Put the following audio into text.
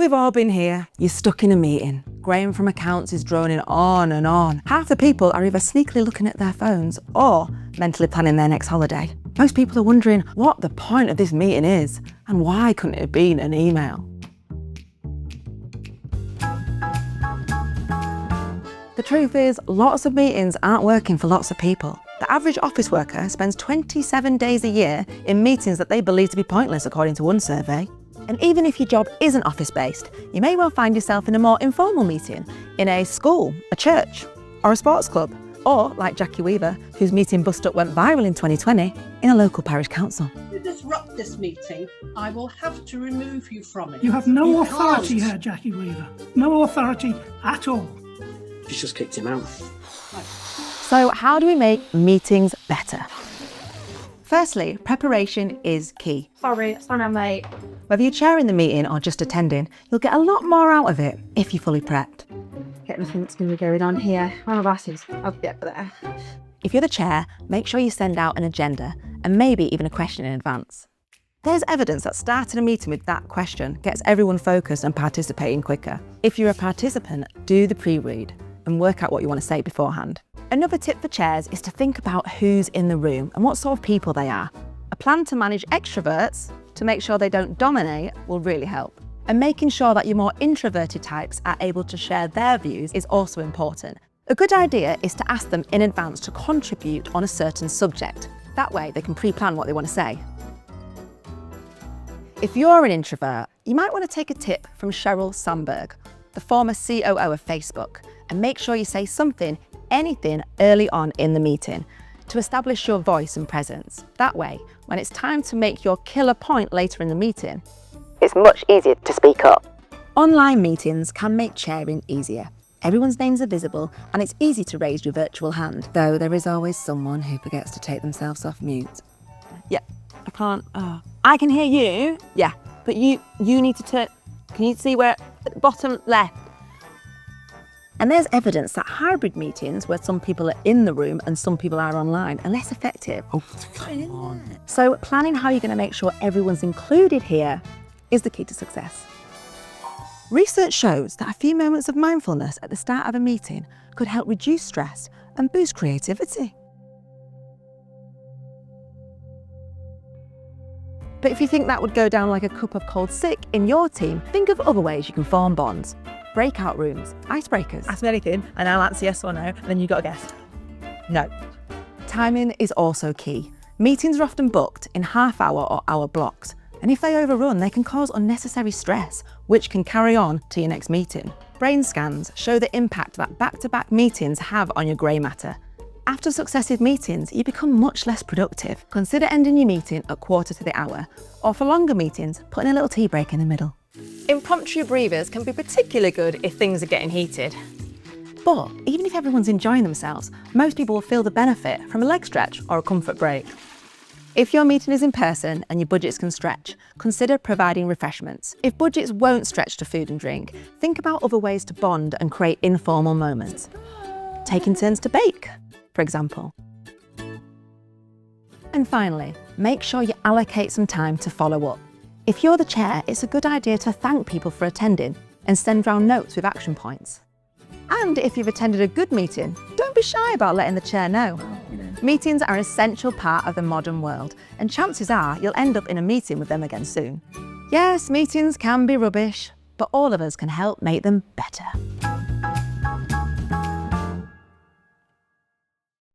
We've all been here. You're stuck in a meeting. Graham from accounts is droning on and on. Half the people are either sneakily looking at their phones or mentally planning their next holiday. Most people are wondering what the point of this meeting is and why couldn't it have been an email? The truth is, lots of meetings aren't working for lots of people. The average office worker spends 27 days a year in meetings that they believe to be pointless, according to one survey. And even if your job isn't office-based, you may well find yourself in a more informal meeting, in a school, a church, or a sports club, or, like Jackie Weaver, whose meeting Bust Up went viral in 2020, in a local parish council. To disrupt this meeting, I will have to remove you from it. You have no authority here, Jackie Weaver. No authority at all. She's just kicked him out. So how do we make meetings better? Firstly, preparation is key. Sorry, mate. Whether you're chairing the meeting or just attending, you'll get a lot more out of it if you're fully prepped. Get nothing that's going to be going on here. Where are my glasses? I'll get there. If you're the chair, make sure you send out an agenda and maybe even a question in advance. There's evidence that starting a meeting with that question gets everyone focused and participating quicker. If you're a participant, do the pre-read and work out what you want to say beforehand. Another tip for chairs is to think about who's in the room and what sort of people they are. A plan to manage extroverts to make sure they don't dominate will really help. And making sure that your more introverted types are able to share their views is also important. A good idea is to ask them in advance to contribute on a certain subject. That way they can pre-plan what they want to say. If you're an introvert, you might want to take a tip from Sheryl Sandberg, the former COO of Facebook, and make sure you say something, anything early on in the meeting to establish your voice and presence. That way, when it's time to make your killer point later in the meeting, it's much easier to speak up. Online meetings can make chairing easier. Everyone's names are visible and it's easy to raise your virtual hand, though there is always someone who forgets to take themselves off mute. Yeah, I can't, I can hear you. Yeah, but you need to turn, can you see where, bottom left? And there's evidence that hybrid meetings, where some people are in the room and some people are online, are less effective. Oh, come on. So planning how you're going to make sure everyone's included here is the key to success. Research shows that a few moments of mindfulness at the start of a meeting could help reduce stress and boost creativity. But if you think that would go down like a cup of cold sick in your team, think of other ways you can form bonds. Breakout rooms, icebreakers. Ask me anything and I'll answer yes or no, and then you've got to guess. No. Timing is also key. Meetings are often booked in half-hour or hour blocks, and if they overrun, they can cause unnecessary stress, which can carry on to your next meeting. Brain scans show the impact that back-to-back meetings have on your grey matter. After successive meetings, you become much less productive. Consider ending your meeting at quarter to the hour, or for longer meetings, putting a little tea break in the middle. Impromptu breathers can be particularly good if things are getting heated. But even if everyone's enjoying themselves, most people will feel the benefit from a leg stretch or a comfort break. If your meeting is in person and your budgets can stretch, consider providing refreshments. If budgets won't stretch to food and drink, think about other ways to bond and create informal moments. Taking turns to bake, for example. And finally, make sure you allocate some time to follow up. If you're the chair, it's a good idea to thank people for attending and send round notes with action points. And if you've attended a good meeting, don't be shy about letting the chair know. Meetings are an essential part of the modern world, and chances are you'll end up in a meeting with them again soon. Yes, meetings can be rubbish, but all of us can help make them better.